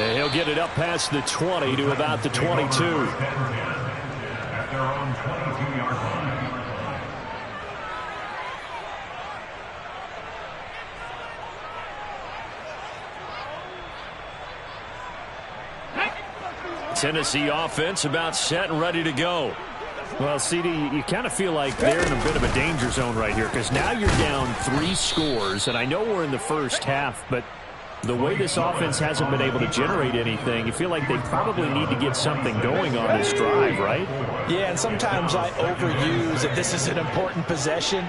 And he'll get it up past the 20 to about the 22. At their own 22-yard line. Tennessee offense about set and ready to go. Well, CD, you kind of feel like they're in a bit of a danger zone right here because now you're down 3 scores, and I know we're in the first half, but the way this offense hasn't been able to generate anything, you feel like they probably need to get something going on this drive, right? Yeah, and sometimes I overuse that this is an important possession,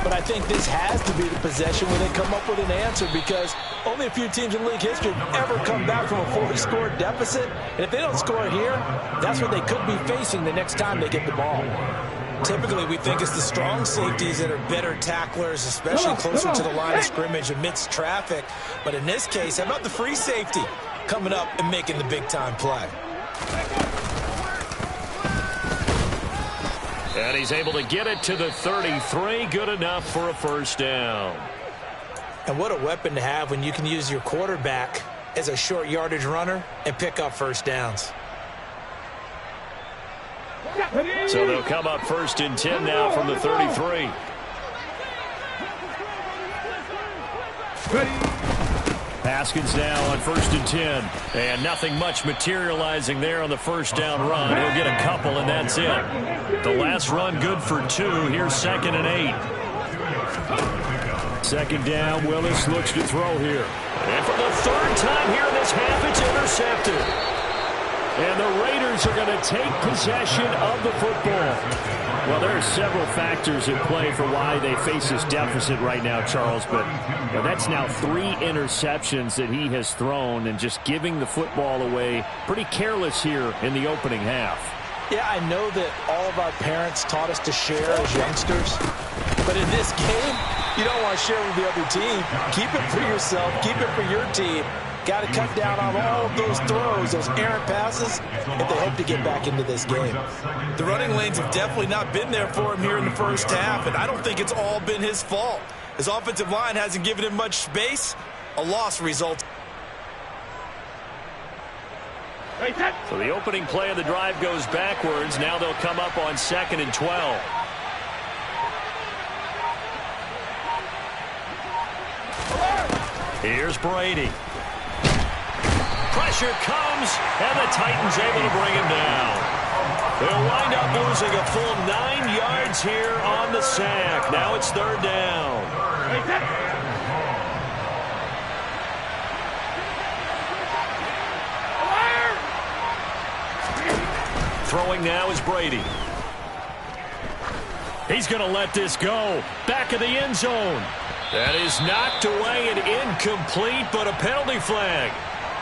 but I think this has to be the possession where they come up with an answer because only a few teams in league history have ever come back from a 4-score deficit, and if they don't score here, that's what they could be facing the next time they get the ball. Typically, we think it's the strong safeties that are better tacklers, especially closer to the line of scrimmage amidst traffic. But in this case, how about the free safety coming up and making the big-time play? And he's able to get it to the 33. Good enough for a first down. And what a weapon to have when you can use your quarterback as a short yardage runner and pick up first downs. So they'll come up 1st and 10 now from the 33. Haskins now on 1st and 10. And nothing much materializing there on the first down run. He'll get a couple, and that's it. The last run good for 2. Here's 2nd and 8. 2nd down, Willis looks to throw here. And for the 3rd time here in this half, it's intercepted. And the Raiders are going to take possession of the football. Well, there are several factors at play for why they face this deficit right now, Charles. But that's now 3 interceptions that he has thrown and just giving the football away pretty careless here in the opening half. Yeah, I know that all of our parents taught us to share as youngsters. But in this game, you don't want to share with the other team. Keep it for yourself. Keep it for your team. Got to cut down on all of those throws, those errant passes, if they hope to get back into this game. The running lanes have definitely not been there for him here in the first half, and I don't think it's all been his fault. His offensive line hasn't given him much space. A loss results. So the opening play of the drive goes backwards. Now they'll come up on 2nd and 12. Here's Brady. Pressure comes, and the Titans able to bring him down. They'll wind up losing a full 9 yards here on the sack. Now it's 3rd down. Throwing now is Brady. He's going to let this go. Back of the end zone. That is knocked away and incomplete, but a penalty flag.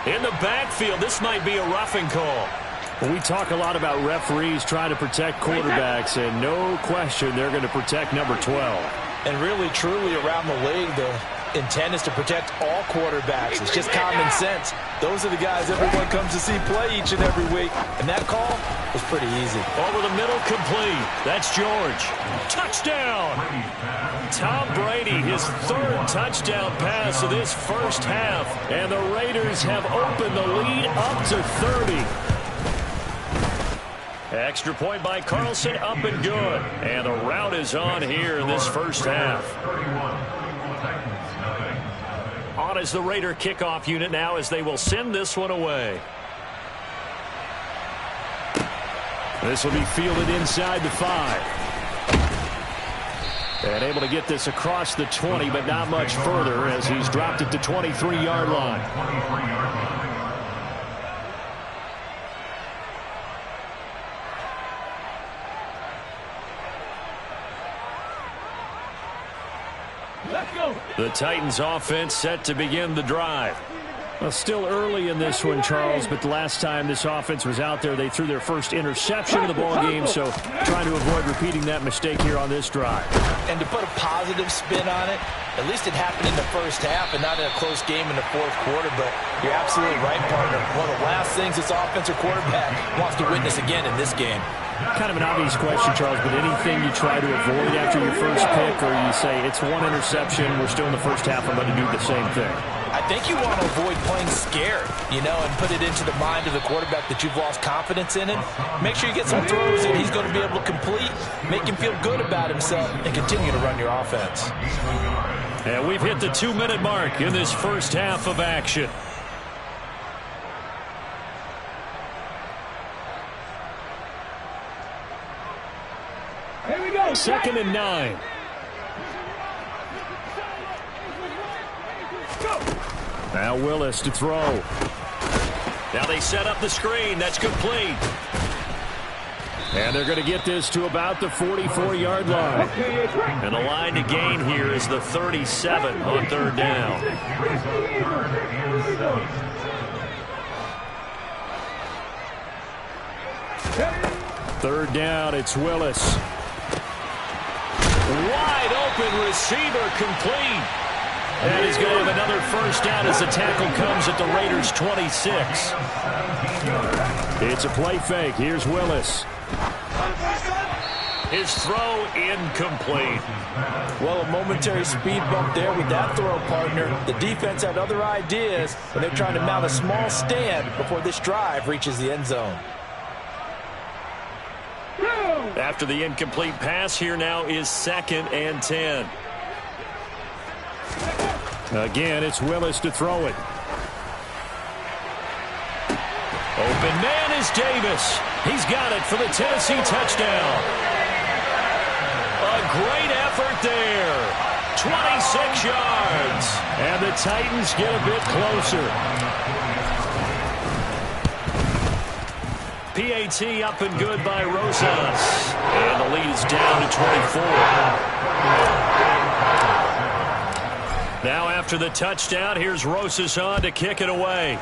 In the backfield, this might be a roughing call. Well, we talk a lot about referees trying to protect quarterbacks, and no question they're going to protect number 12. And really, truly, around the league, the intent is to protect all quarterbacks. It's just common sense. Those are the guys everyone comes to see play each and every week. And that call was pretty easy. Over the middle, complete. That's George. Touchdown! Tom Brady, his 3rd touchdown pass of this first half. And the Raiders have opened the lead up to 30. Extra point by Carlson, up and good. And the rout is on here in this first half. On as the Raider kickoff unit now as they will send this one away. This will be fielded inside the 5. And able to get this across the 20, but not much further as he's dropped it to 23-yard line. The Titans offense set to begin the drive. Well, still early in this one, Charles, but the last time this offense was out there, they threw their first interception of the ball game, so trying to avoid repeating that mistake here on this drive. And to put a positive spin on it, at least it happened in the first half and not in a close game in the 4th quarter, but you're absolutely right, partner. One of the last things this offensive quarterback wants to witness again in this game. Kind of an obvious question, Charles, but anything you try to avoid after your first pick, or you say it's one interception, we're still in the first half, I'm going to do the same thing? I think you want to avoid playing scared, you know, and put it into the mind of the quarterback that you've lost confidence in him. Make sure you get some throws that he's going to be able to complete, make him feel good about himself, and continue to run your offense. And we've hit the 2-minute mark in this first half of action. Here we go. 2nd and 9. Now Willis to throw. Now they set up the screen. That's complete. And they're going to get this to about the 44-yard line. And the line to gain here is the 37 on 3rd down. Third down, it's Willis. Wide open receiver, complete. And he's going to have another first down as the tackle comes at the Raiders' 26. It's a play fake. Here's Willis. His throw incomplete. Well, a momentary speed bump there with that throw, partner. The defense had other ideas, and they're trying to mount a small stand before this drive reaches the end zone. After the incomplete pass, here now is 2nd and 10. Again, it's Willis to throw it. Open man is Davis. He's got it for the Tennessee touchdown. A great effort there. 26 yards. And the Titans get a bit closer. PAT up and good by Rosas. And the lead is down to 24. Now after the touchdown, here's Rosas on to kick it away.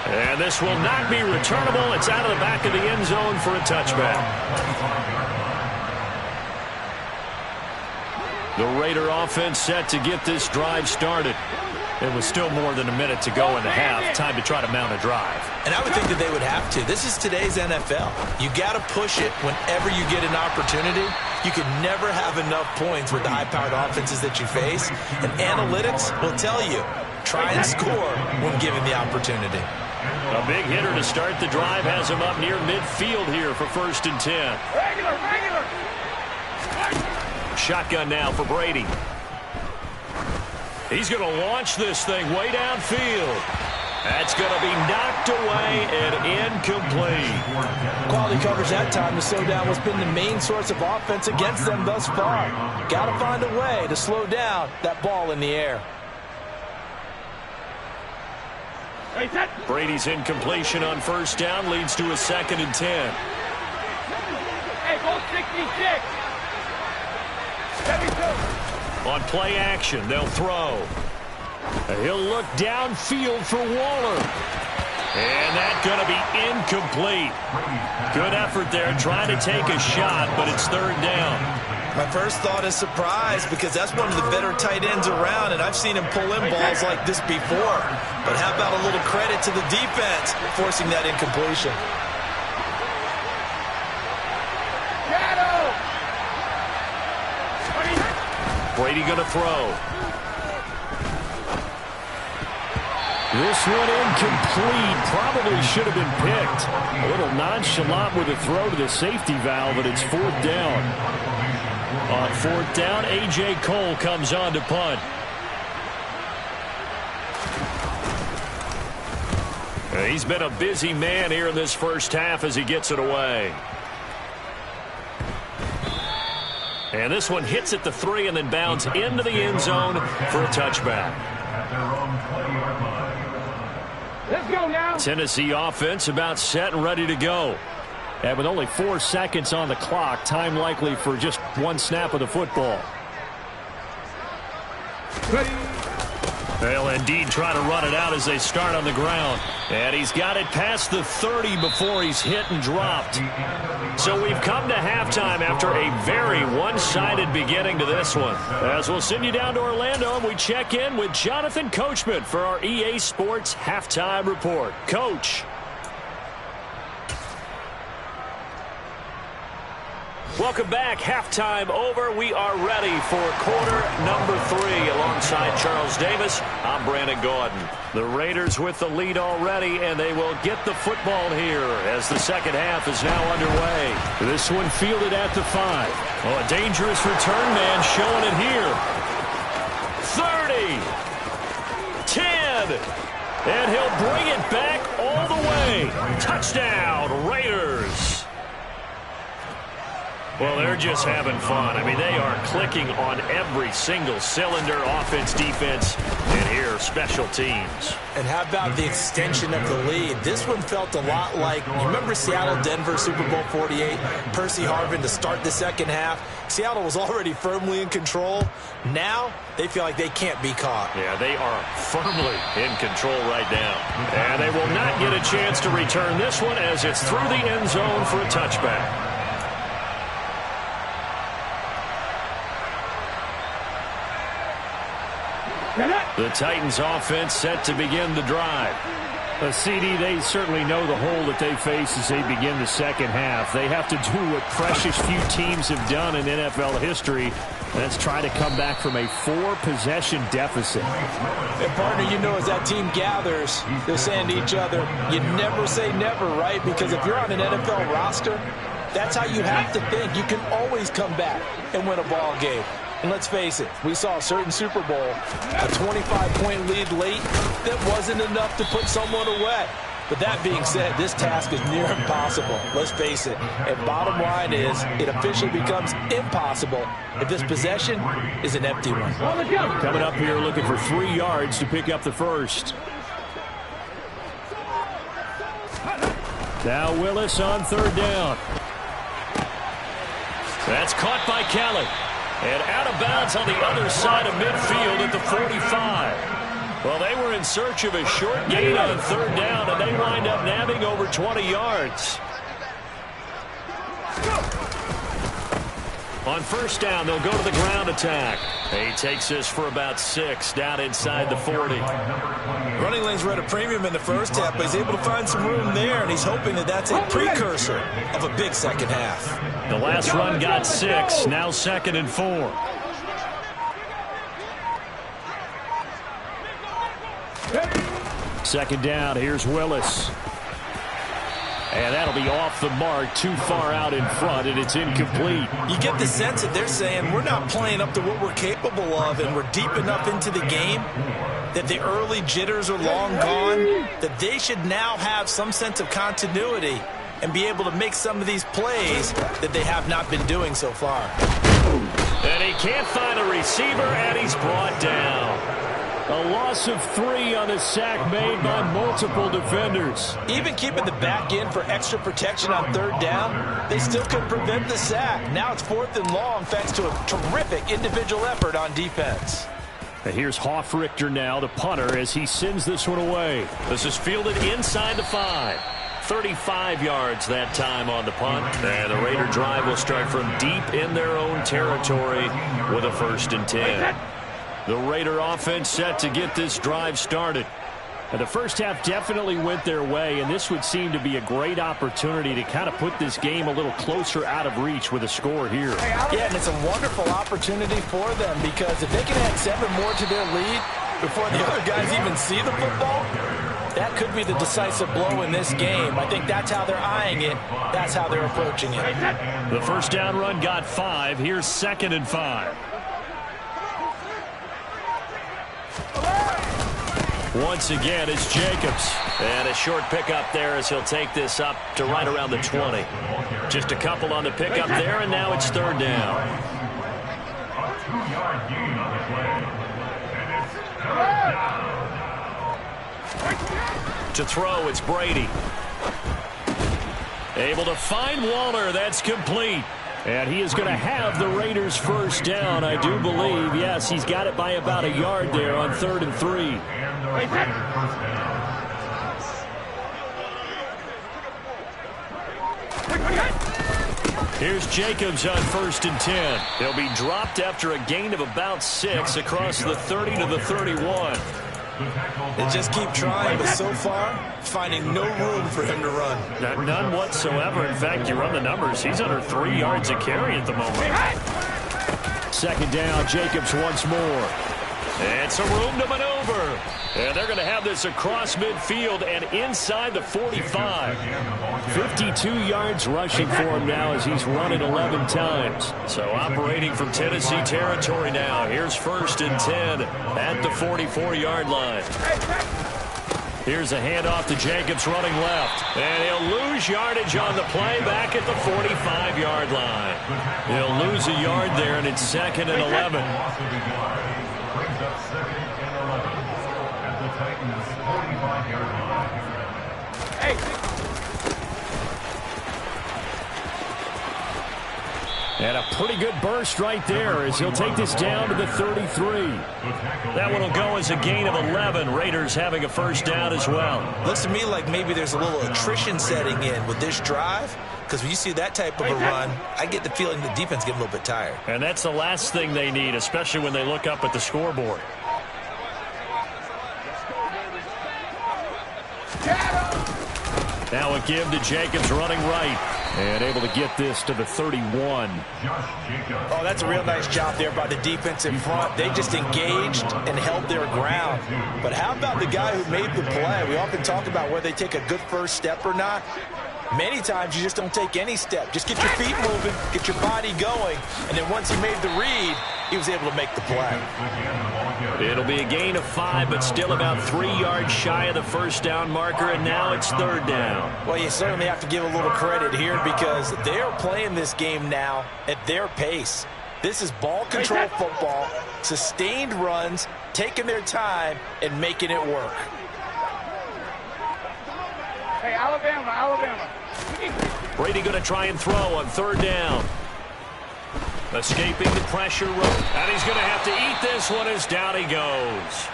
And this will not be returnable. It's out of the back of the end zone for a touchback. The Raider offense set to get this drive started. It was still more than a minute to go in the half. Time to try to mount a drive. And I would think that they would have to. This is today's NFL. You got to push it whenever you get an opportunity. You can never have enough points with the high-powered offenses that you face. And analytics will tell you, try and score when given the opportunity. A big hitter to start the drive has him up near midfield here for 1st and 10. Regular. Shotgun now for Brady. He's going to launch this thing way downfield. That's going to be knocked away and incomplete. Quality coverage that time to slow down what's been the main source of offense against them thus far. Got to find a way to slow down that ball in the air. Brady's incompletion on 1st down leads to a 2nd and 10. Hey, go 66. 72. On play action, they'll throw. He'll look downfield for Waller. And that's going to be incomplete. Good effort there trying to take a shot, but it's 3rd down. My first thought is surprise because that's one of the better tight ends around, and I've seen him pull in balls like this before. But how about a little credit to the defense forcing that incompletion? Brady going to throw. This one incomplete. Probably should have been picked. A little nonchalant with a throw to the safety valve, but it's 4th down. On 4th down, A.J. Cole comes on to punt. He's been a busy man here in this first half as he gets it away. And this one hits at the 3 and then bounds into the end zone for a touchback. Let's go now. Tennessee offense about set and ready to go. And with only 4 seconds on the clock, time likely for just 1 snap of the football. Ready. They'll indeed try to run it out as they start on the ground. And he's got it past the 30 before he's hit and dropped. So we've come to halftime after a very one-sided beginning to this one. As we'll send you down to Orlando, and we check in with Jonathan Coachman for our EA Sports Halftime Report. Coach. Welcome back. Halftime over. We are ready for quarter number 3. Alongside Charles Davis, I'm Brandon Gaudin. The Raiders with the lead already, and they will get the football here as the second half is now underway. This one fielded at the 5. Oh, a dangerous return man showing it here. 30. 10. And he'll bring it back all the way. Touchdown, Raiders. Well, they're just having fun. I mean, they are clicking on every single cylinder, offense, defense, and here, special teams. And how about the extension of the lead? This one felt a lot like, you remember Seattle-Denver Super Bowl 48? Percy Harvin to start the second half. Seattle was already firmly in control. Now, they feel like they can't be caught. Yeah, they are firmly in control right now. And they will not get a chance to return this one as it's through the end zone for a touchback. The Titans offense set to begin the drive. CD, they certainly know the hole that they face as they begin the second half. They have to do what precious few teams have done in NFL history. That's try to come back from a 4-possession deficit. And partner, you know, as that team gathers, they're saying to each other, you never say never, right? Because if you're on an NFL roster, that's how you have to think. You can always come back and win a ball game. And let's face it, we saw a certain Super Bowl, a 25-point lead late that wasn't enough to put someone away. But that being said, this task is near impossible. Let's face it. And bottom line is, it officially becomes impossible if this possession is an empty one. Coming up here looking for 3 yards to pick up the first. Now Willis on third down. That's caught by Kelly. And out of bounds on the other side of midfield at the 45. Well, they were in search of a short gain on third down, and they wind up nabbing over 20 yards. On first down, they'll go to the ground attack. He takes this for about 6 down inside the 40. Running lanes were at a premium in the first half, but he's able to find some room there, and he's hoping that that's a precursor of a big second half. The last run got 6, now 2nd and 4. Second down, here's Willis. And that'll be off the mark, too far out in front, and it's incomplete. You get the sense that they're saying we're not playing up to what we're capable of, and we're deep enough into the game that the early jitters are long gone, that they should now have some sense of continuity and be able to make some of these plays that they have not been doing so far. And he can't find a receiver, and he's brought down. A loss of 3 on a sack made by multiple defenders. Even keeping the back in for extra protection on third down, they still couldn't prevent the sack. Now it's 4th and long thanks to a terrific individual effort on defense. And here's Hoffrichter now, the punter, as he sends this one away. This is fielded inside the 5. 35 yards that time on the punt. And the Raider drive will start from deep in their own territory with a 1st and 10. The Raider offense set to get this drive started. And the first half definitely went their way, and this would seem to be a great opportunity to kind of put this game a little closer out of reach with a score here. Yeah, and it's a wonderful opportunity for them because if they can add 7 more to their lead before the other guys even see the football, that could be the decisive blow in this game. I think that's how they're eyeing it. That's how they're approaching it. The first down run got 5. Here's 2nd and 5. Once again, it's Jacobs. And a short pickup there as he'll take this up to right around the 20. Just a couple on the pickup there, and now it's 3rd down. A 2-yard gain on the play. And it's 3rd down. To throw, it's Brady. Able to find Waller. That's complete. And he is going to have the Raiders' first down, I do believe. Yes, he's got it by about a yard there on 3rd and 3. Here's Jacobs on 1st and 10. He'll be dropped after a gain of about 6 across the 30 to the 31. They just keep trying, but so far, finding no room for him to run. None whatsoever. In fact, you run the numbers. He's under 3 yards a carry at the moment. Second down, Jacobs once more. And some room to maneuver. And they're going to have this across midfield and inside the 45. 52 yards rushing for him now as he's run it 11 times. So operating from Tennessee territory now. Here's 1st and 10 at the 44-yard line. Here's a handoff to Jacobs running left. And he'll lose yardage on the play back at the 45-yard line. He'll lose a yard there, and it's 2nd and 11. Brings up 2nd and 11 at the Titans' 45-yard line. And a pretty good burst right there as he'll take this down to the 33. That one will go as a gain of 11. Raiders having a 1st down as well. Looks to me like maybe there's a little attrition setting in with this drive, because when you see that type of a run, I get the feeling the defense getting a little bit tired. And that's the last thing they need, especially when they look up at the scoreboard. Now a give to Jacobs running right. And able to get this to the 31. Oh, that's a real nice job there by the defense in front. They just engaged and held their ground. But how about the guy who made the play? We often talk about whether they take a good first step or not. Many times you just don't take any step. Just get your feet moving, get your body going, and then once he made the read, he was able to make the play. It'll be a gain of 5, but still about 3 yards shy of the 1st down marker, and now it's 3rd down. Well, you certainly have to give a little credit here because they're playing this game now at their pace. This is ball control football, sustained runs, taking their time, and making it work. Hey, Alabama. Brady going to try and throw on 3rd down. Escaping the pressure, and he's going to have to eat this one as down he goes.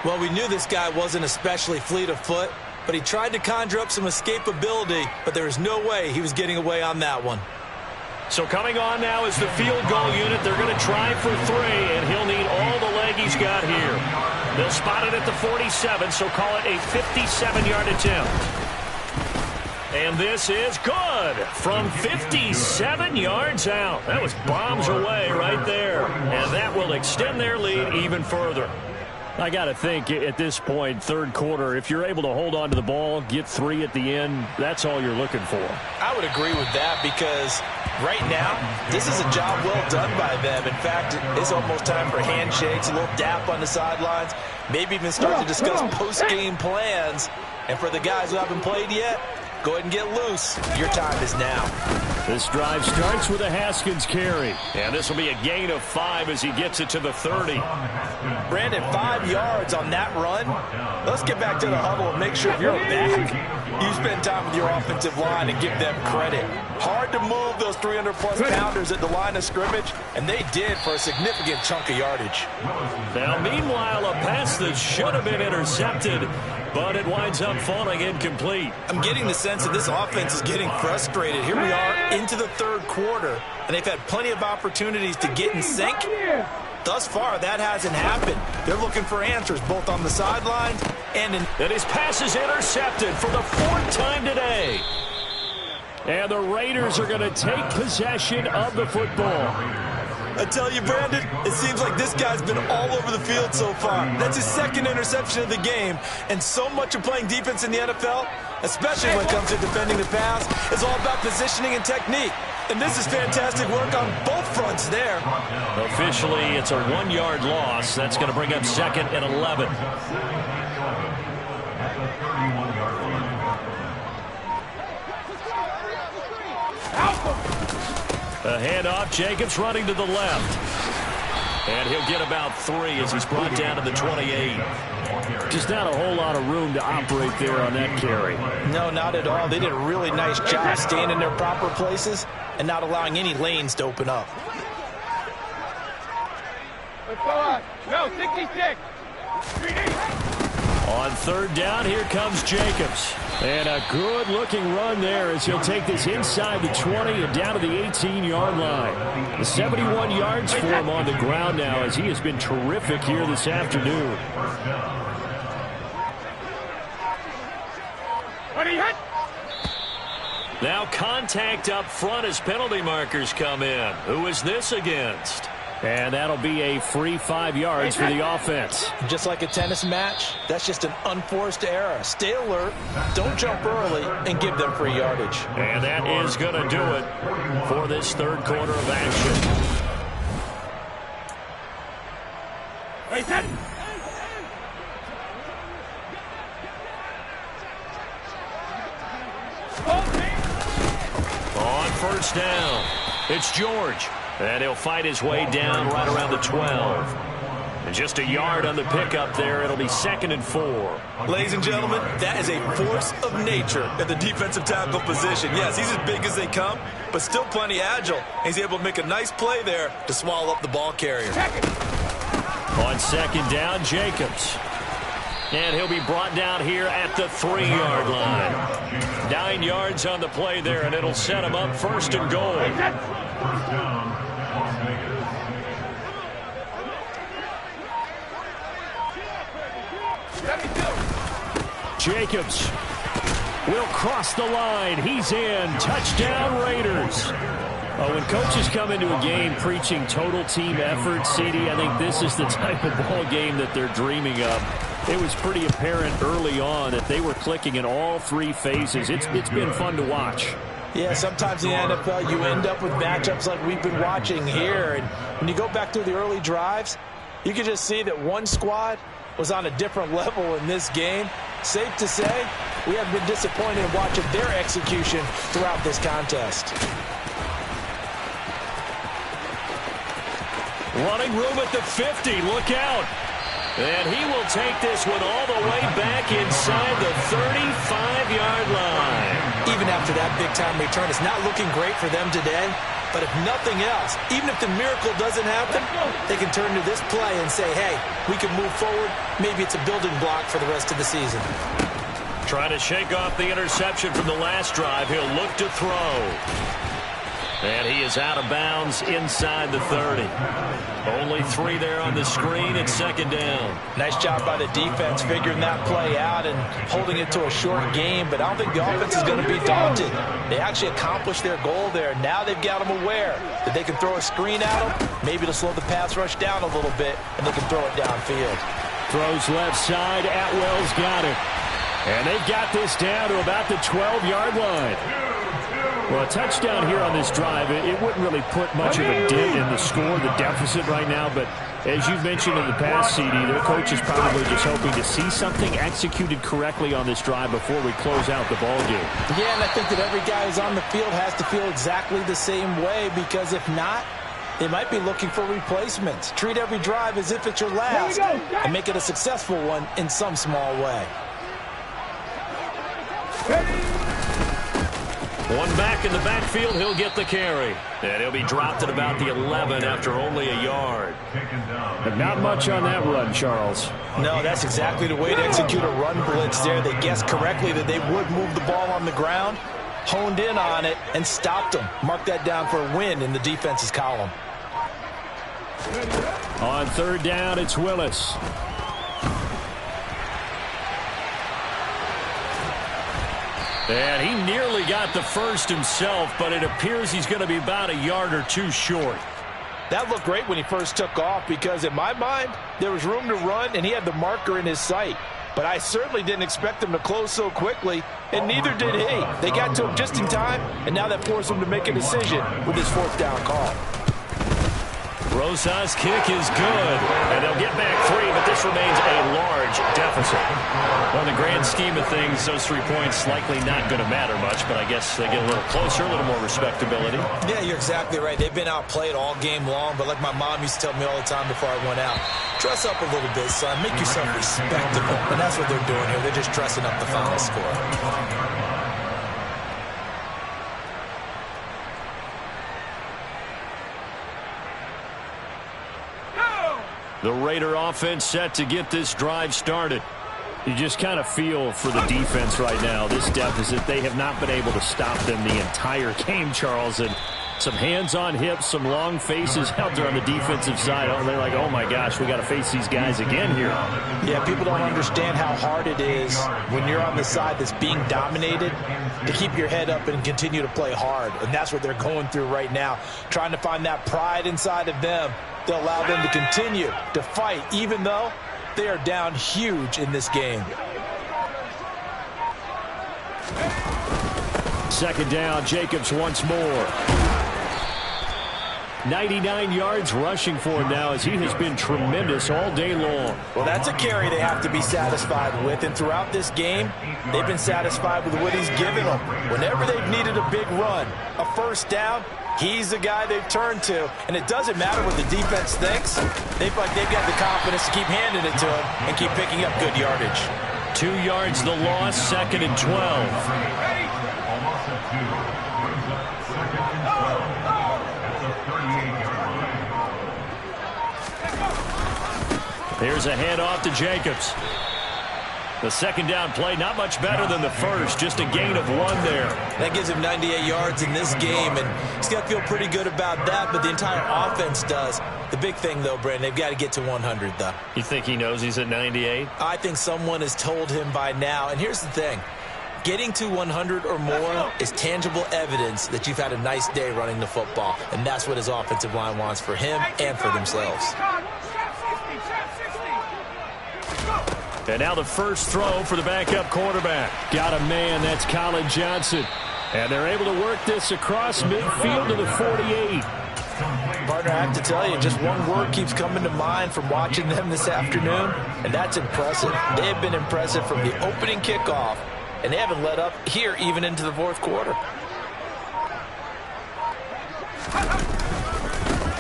Well, we knew this guy wasn't especially fleet of foot, but he tried to conjure up some escapability, but there was no way he was getting away on that one. So coming on now is the field goal unit. They're going to try for 3, and he'll need all the leg he's got here. They'll spot it at the 47, so call it a 57-yard attempt. And this is good from 57 yards out. That was bombs away right there. And that will extend their lead even further. I got to think at this point, 3rd quarter, if you're able to hold on to the ball, get 3 at the end, that's all you're looking for. I would agree with that because right now, this is a job well done by them. In fact, it's almost time for handshakes, a little dap on the sidelines, maybe even start to discuss post-game plans. And for the guys who haven't played yet, go ahead and get loose. Your time is now. This drive starts with a Haskins carry. And this will be a gain of 5 as he gets it to the 30. Brandon, 5 yards on that run. Let's get back to the huddle and make sure if you're back, you spend time with your offensive line and give them credit. Hard to move those 300-plus pounders at the line of scrimmage, and they did for a significant chunk of yardage. Now, meanwhile, a pass that should have been intercepted, but it winds up falling incomplete. I'm getting the sense that this offense is getting frustrated. Here we are into the 3rd quarter, and they've had plenty of opportunities to get in sync. Thus far, that hasn't happened. They're looking for answers both on the sidelines and in... And his pass is intercepted for the 4th time today. And the Raiders are going to take possession of the football. I tell you, Brandon, it seems like this guy's been all over the field so far. That's his 2nd interception of the game. And so much of playing defense in the NFL, especially when it comes to defending the pass, is all about positioning and technique. And this is fantastic work on both fronts there. Officially, it's a 1-yard loss. That's going to bring up 2nd and 11. A handoff, Jacobs running to the left. And he'll get about 3 as he's brought down to the 28. Just not a whole lot of room to operate there on that carry. No, not at all. They did a really nice job staying in their proper places and not allowing any lanes to open up. Let's go on. No, 66. On third down, here comes Jacobs. And a good-looking run there as he'll take this inside the 20 and down to the 18-yard line. The 71 yards for him on the ground now as he has been terrific here this afternoon. Now contact up front as penalty markers come in. Who is this against? And that'll be a free 5 yards for the offense. Just like a tennis match, that's just an unforced error. Stay alert, don't jump early, and give them free yardage. And that is going to do it for this third quarter of action. On first down, it's George. And he'll fight his way down right around the 12. And just a yard on the pickup there. It'll be 2nd and 4. Ladies and gentlemen, that is a force of nature at the defensive tackle position. Yes, he's as big as they come, but still plenty agile. He's able to make a nice play there to swallow up the ball carrier. On 2nd down, Jacobs. And he'll be brought down here at the 3-yard line. 9 yards on the play there, and it'll set him up 1st and goal. First down, Las Vegas. Jacobs will cross the line. He's in. Touchdown, Raiders. When coaches come into a game preaching total team effort, CD, I think this is the type of ball game that they're dreaming of. It was pretty apparent early on that they were clicking in all 3 phases. It's been fun to watch. Yeah, sometimes in the NFL you end up with matchups like we've been watching here. And when you go back to the early drives, you can just see that one squad was on a different level in this game. Safe to say, we have been disappointed in watching their execution throughout this contest. Running room at the 50. Look out. And he will take this one all the way back inside the 35-yard line. Even after that big-time return, it's not looking great for them today. But if nothing else, even if the miracle doesn't happen, they can turn to this play and say, hey, we can move forward. Maybe it's a building block for the rest of the season. Trying to shake off the interception from the last drive. He'll look to throw. And he is out of bounds inside the 30. Only 3 there on the screen at 2nd down. Nice job by the defense figuring that play out and holding it to a short game, but I don't think the offense is going to be daunted. They actually accomplished their goal there. Now they've got them aware that they can throw a screen at them, maybe to slow the pass rush down a little bit, and they can throw it downfield. Throws left side. Atwell's got it. And they've got this down to about the 12-yard line. Well, a touchdown here on this drive, it wouldn't really put much of a dent in the score, the deficit right now. But as you've mentioned in the past, CD, their coach is probably just hoping to see something executed correctly on this drive before we close out the ball game. Yeah, and I think that every guy who's on the field has to feel exactly the same way, because if not, they might be looking for replacements. Treat every drive as if it's your last and make it a successful one in some small way. One back in the backfield, he'll get the carry. And he'll be dropped at about the 11 after only a yard. But not much on that run, Charles. No, that's exactly the way to execute a run blitz there. They guessed correctly that they would move the ball on the ground, honed in on it, and stopped them. Mark that down for a win in the defense's column. On 3rd down, it's Willis. And he nearly got the first himself, but it appears he's going to be about a yard or 2 short. That looked great when he first took off, because in my mind, there was room to run, and he had the marker in his sight. But I certainly didn't expect him to close so quickly, and neither did he. They got to him just in time, and now that forced him to make a decision with his 4th down call. Rosas' kick is good, and they'll get back 3, but this remains a large deficit. Well, in the grand scheme of things, those 3 points likely not going to matter much, but I guess they get a little closer, a little more respectability. Yeah, you're exactly right. They've been outplayed all game long, but like my mom used to tell me all the time before I went out, dress up a little bit, son. Make yourself respectable. And that's what they're doing here. They're just dressing up the final score. The Raider offense set to get this drive started. You just kind of feel for the defense right now. This deficit, they have not been able to stop them the entire game, Charles. And some hands on hips, some long faces out there on the defensive side. Oh, they're like, oh, my gosh, we got to face these guys again here. Yeah, people don't understand how hard it is when you're on the side that's being dominated to keep your head up and continue to play hard. And that's what they're going through right now, trying to find that pride inside of them to allow them to continue to fight, even though they are down huge in this game. Second down, Jacobs once more. 99 yards rushing for him now as he has been tremendous all day long. Well, that's a carry they have to be satisfied with, and throughout this game, they've been satisfied with what he's given them. Whenever they've needed a big run, a first down, he's the guy they've turned to, and it doesn't matter what the defense thinks. They feel like they've got the confidence to keep handing it to him and keep picking up good yardage. 2 yards the loss, 2nd and 12. Almost at 2. Brings up 2nd and 12. At the 38-yard line. Here's a handoff to Jacobs. The second down play, not much better than the first, just a gain of 1 there. That gives him 98 yards in this game, and he's got to feel pretty good about that, but the entire offense does. The big thing, though, Brandon, they've got to get to 100, though. You think he knows he's at 98? I think someone has told him by now, and here's the thing. Getting to 100 or more is tangible evidence that you've had a nice day running the football, and that's what his offensive line wants for him and for themselves. And now the first throw for the backup quarterback. Got a man, that's Colin Johnson. And they're able to work this across midfield to the 48. Partner, I have to tell you, just one word keeps coming to mind from watching them this afternoon, and that's impressive. They have been impressive from the opening kickoff, and they haven't let up here even into the fourth quarter.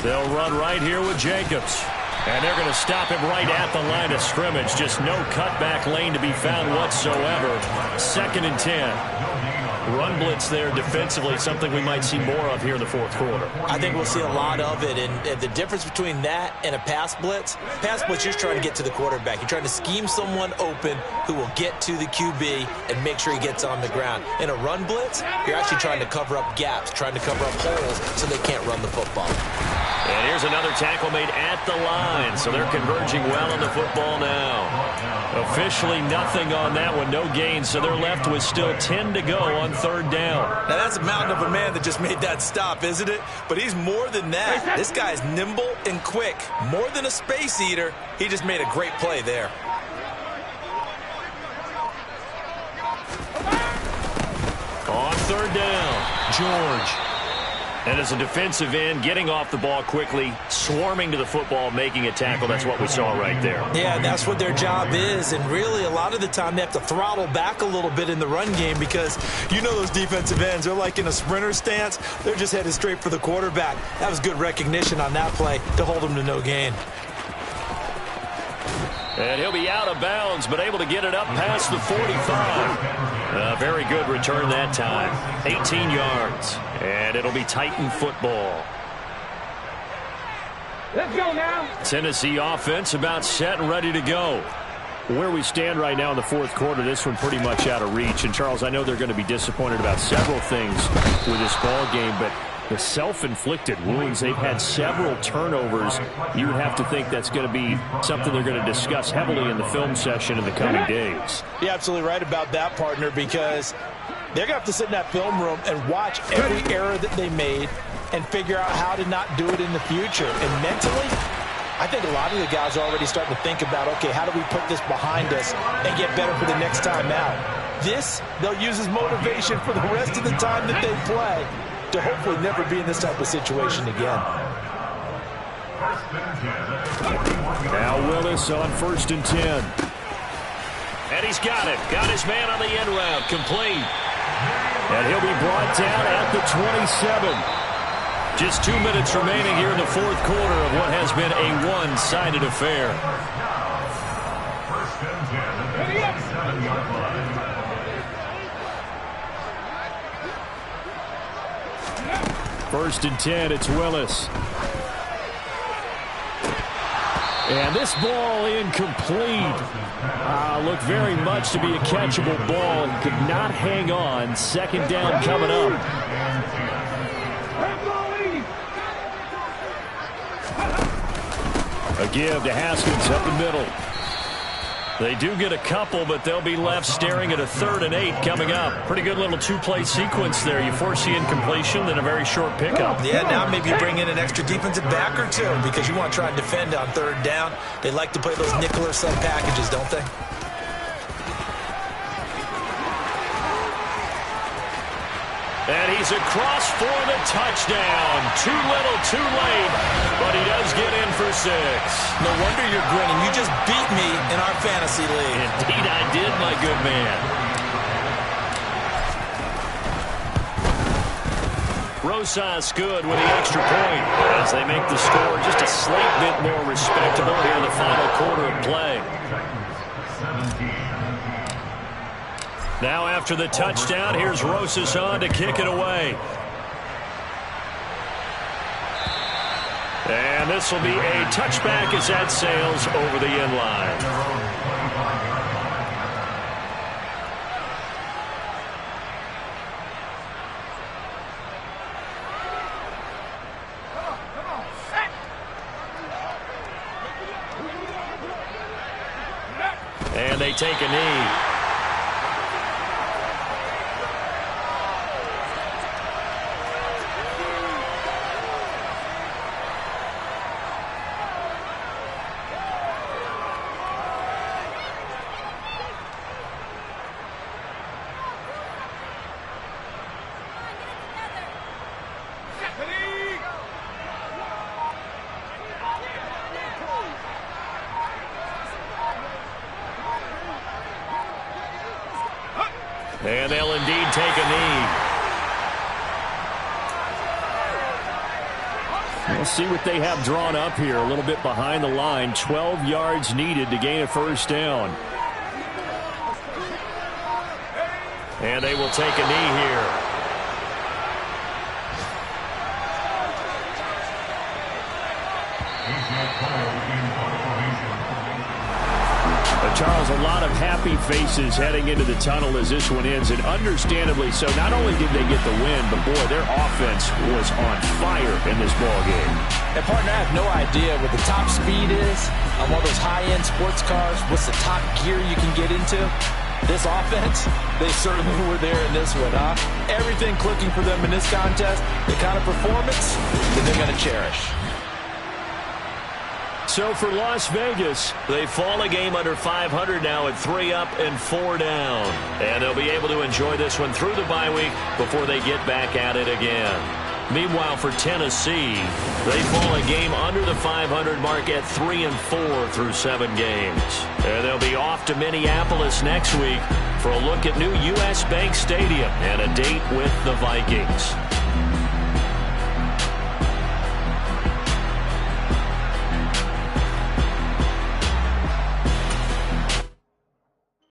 They'll run right here with Jacobs. And they're going to stop him right at the line of scrimmage. Just no cutback lane to be found whatsoever. 2nd and 10. Run blitz there defensively, something we might see more of here in the fourth quarter. I think we'll see a lot of it, and the difference between that and a pass blitz, you're trying to get to the quarterback. You're trying to scheme someone open who will get to the QB and make sure he gets on the ground. In a run blitz, you're actually trying to cover up gaps, trying to cover up holes so they can't run the football. And here's another tackle made at the line, so they're converging well on the football now. Officially nothing on that one, no gain, so they're left with still 10 to go on 3rd down. Now, that's a mountain of a man that just made that stop, isn't it? But he's more than that. This guy's nimble and quick. More than a space eater, he just made a great play there. On 3rd down, George. And as a defensive end, getting off the ball quickly, swarming to the football, making a tackle. That's what we saw right there. Yeah, that's what their job is. And really, a lot of the time, they have to throttle back a little bit in the run game because you know those defensive ends, they're like in a sprinter stance. They're just headed straight for the quarterback. That was good recognition on that play to hold him to no gain. And he'll be out of bounds, but able to get it up past the 45. Very good return that time. 18 yards. And it'll be Titan football. Let's go now. Tennessee offense about set and ready to go. Where we stand right now in the fourth quarter, this one pretty much out of reach. And, Charles, I know they're going to be disappointed about several things with this ball game, but the self-inflicted wounds, they've had several turnovers. You would have to think that's going to be something they're going to discuss heavily in the film session in the coming days. You're absolutely right about that, partner, because they're going to have to sit in that film room and watch every error that they made and figure out how to not do it in the future. And mentally, I think a lot of the guys are already starting to think about, okay, how do we put this behind us and get better for the next time out? This, they'll use as motivation for the rest of the time that they play to hopefully never be in this type of situation again. Now Willis on 1st and 10. And he's got it. Got his man on the end route. Complete. And he'll be brought down at the 27. Just 2 minutes remaining here in the fourth quarter of what has been a one-sided affair. 1st and 10 at the 27-yard line. First and 10, it's Willis. And this ball incomplete. looked very much to be a catchable ball and could not hang on. Second down coming up. A give to Haskins up the middle. They do get a couple, but they'll be left staring at a 3rd and 8 coming up. Pretty good little two-play sequence there. You force the incompletion, then a very short pickup. Yeah, now maybe you bring in an extra defensive back or two because you want to try and defend on 3rd down. They like to play those nickel or sub packages, don't they? And he's across for the touchdown. Too little, too late, but he does get in for 6. No wonder you're grinning. You just beat me in our fantasy league. Indeed I did, my good man. Rosas good with the extra point as they make the score just a slight bit more respectable here in the final quarter of play. Now after the touchdown, here's Rosas on to kick it away. And this will be a touchback as that sails over the end line. And they take a knee. And they'll indeed take a knee. We'll see what they have drawn up here. A little bit behind the line. 12 yards needed to gain a 1st down. And they will take a knee here. Charles, a lot of happy faces heading into the tunnel as this one ends, and understandably so. Not only did they get the win, but, boy, their offense was on fire in this ball game. And, partner, I have no idea what the top speed is on one of those high-end sports cars. What's the top gear you can get into? This offense, they certainly were there in this one, huh? Everything clicking for them in this contest, the kind of performance that they're going to cherish. So for Las Vegas, they fall a game under 500 now at 3 up and 4 down. And they'll be able to enjoy this one through the bye week before they get back at it again. Meanwhile, for Tennessee, they fall a game under the 500 mark at 3 and 4 through 7 games. And they'll be off to Minneapolis next week for a look at new U.S. Bank Stadium and a date with the Vikings.